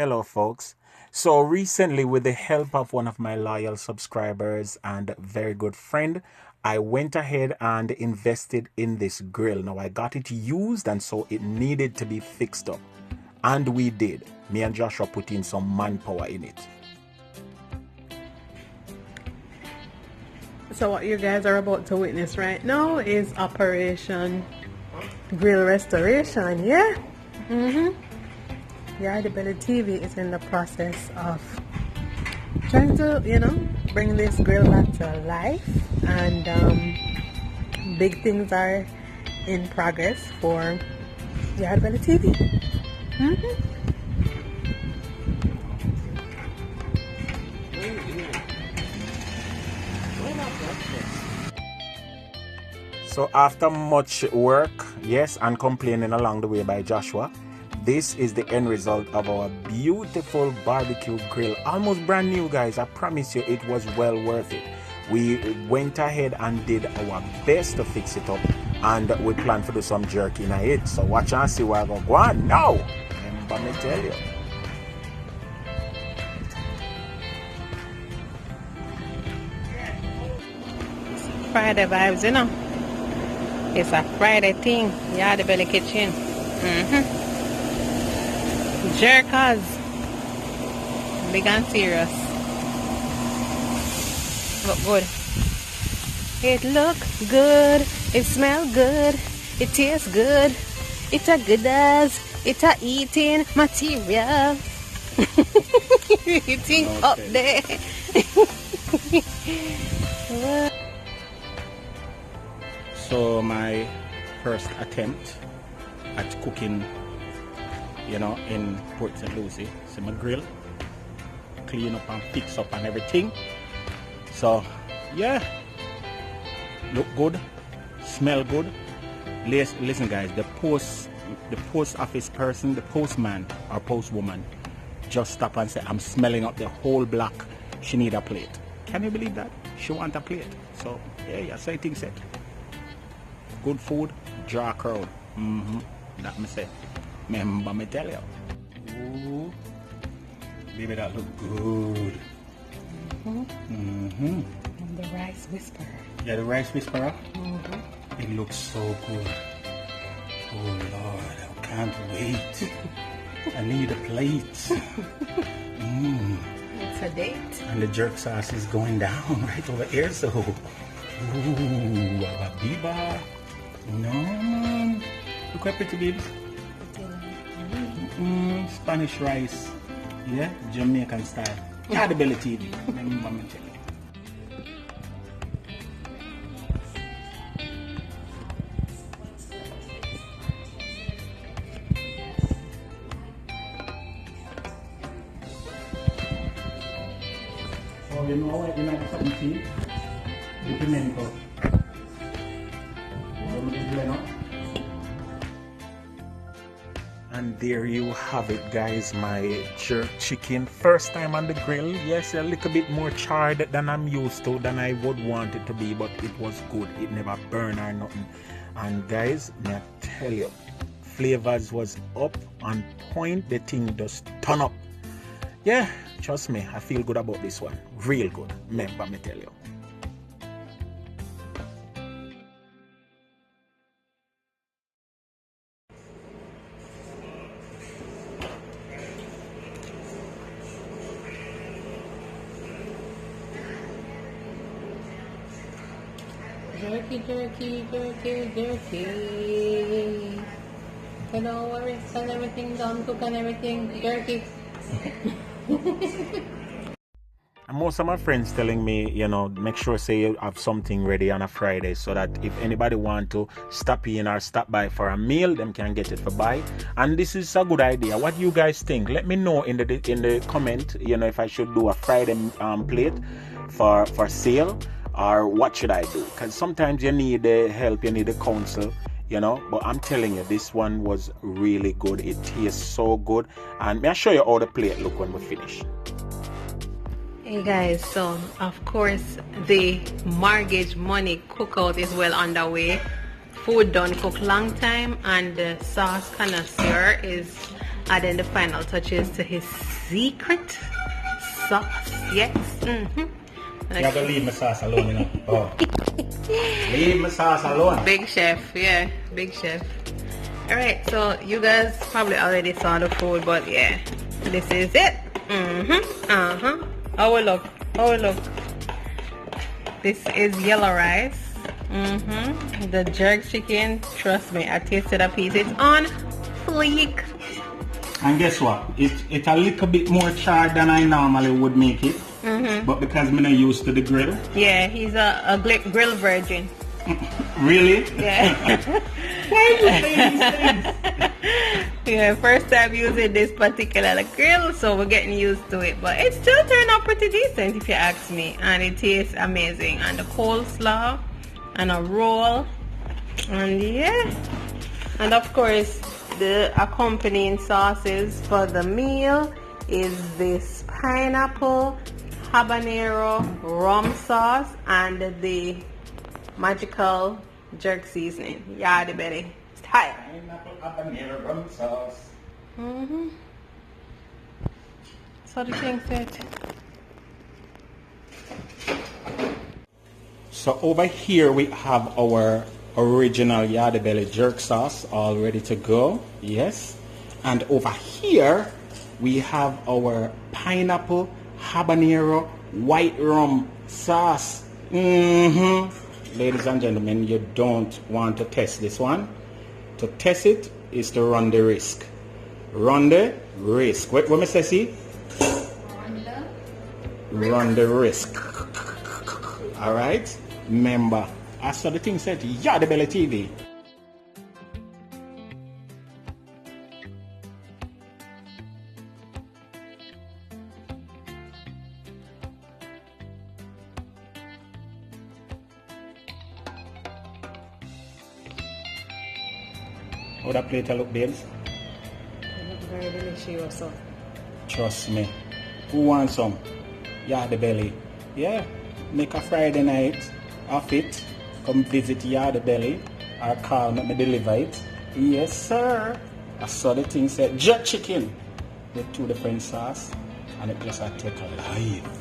Hello, folks. So, recently, with the help of one of my loyal subscribers and very good friend, I went ahead and invested in this grill. Now, I got it used, and so it needed to be fixed up. And we did. Me and Joshua put in some manpower in it. So what you guys are about to witness right now is Operation Grill Restoration, yeah? Yardie Belly TV is in the process of trying to, bring this grill back to life, and big things are in progress for Yardie Belly TV. So, after much work, yes, and complaining along the way by Joshua, this is the end result of our beautiful barbecue grill. Almost brand new, guys. I promise you it was well worth it. We went ahead and did our best to fix it up, and we plan to do some jerky in it. So watch and see where I go on now. Remember me tell you. Friday vibes, It's a Friday thing. Yardie Belly Kitchen. Jerkers. Big and serious. Look good. It look good. It smell good. It tastes good. It's a good as. It's a eating material. Eating up there. So my first attempt at cooking, in Port St. Lucie. So my grill, clean up and fix up and everything. So yeah, look good, smell good. Listen guys, the post office person, the postman or postwoman just stop and say, I'm smelling up the whole block. She need a plate. Can you believe that? She want a plate. So yeah, so I think set. Good food, draw a crowd. That me say. Remember me tell you. Ooh, baby, that look good. And the rice whisperer. Yeah, the rice whisperer. It looks so good. Oh Lord, I can't wait. I need a plate. It's a date. And the jerk sauce is going down right over here. So, ooh, biba. No, man. Look how pretty, babes. Spanish rice. Yeah, Jamaican style. Yardie Belly TV. Remember me tell you. Oh, you know what? You know something tea? The pimento. And there you have it, guys, my jerk chicken. First time on the grill. Yes, a little bit more charred than I'm used to, than I would want it to be, but it was good. It never burned or nothing. And guys, may I tell you, flavors was up on point. The thing just turn up. Yeah, trust me, I feel good about this one. Real good. Remember me tell you. Jerky, jerky, jerky, jerky. Hello, worry, sell everything down, cook and everything, jerky. And most of my friends telling me, make sure say you have something ready on a Friday, so that if anybody want to stop in or stop by for a meal, them can get it for buy. And this is a good idea. What do you guys think? Let me know in the comment, if I should do a Friday plate for sale, or what should I do? Because sometimes you need the help, you need the counsel, but I'm telling you, this one was really good. It tastes so good. And may I show you how the plate look when we finish. Hey guys, so of course the mortgage money cookout is well underway. Food done cook long time, and the sauce connoisseur is adding the final touches to his secret sauce. Yes. You have to leave my sauce alone, you know. Oh. Leave my sauce alone. Big chef, yeah, big chef. Alright, so you guys probably already saw the food, but yeah, this is it. How we look? How we look? This is yellow rice. The jerk chicken, trust me, I tasted a piece. It's on fleek. And guess what? It's a little bit more charred than I normally would make it. But because I'm not used to the grill. Yeah, he's a grill virgin. Really? Yeah. Why are you saying these things? Yeah, first time using this particular grill, so we're getting used to it. But it still turned out pretty decent if you ask me. And it tastes amazing. And the coleslaw and a roll. And yeah. And of course, the accompanying sauces for the meal is this pineapple, habanero, rum sauce, and the magical jerk seasoning. Yardie Betty. It's tight. Pineapple, habanero, rum sauce. So the king said. So over here we have our original Yardie Belly jerk sauce all ready to go. Yes. And over here we have our pineapple, habanero, white rum sauce. Ladies and gentlemen, you don't want to test this one. To test it is to run the risk. Run the risk. What me say, see? Run the risk. Alright? Remember, I saw the thing said Yardie Belly TV. How that plate look, babes? It looks very delicious. Trust me. Who wants some? Yardie Belly. Yeah. Make a Friday night of it. Come visit Yardie Belly or call me deliver it. Yes, sir. I saw the thing said jerk chicken with 2 different sauce and it just take a life.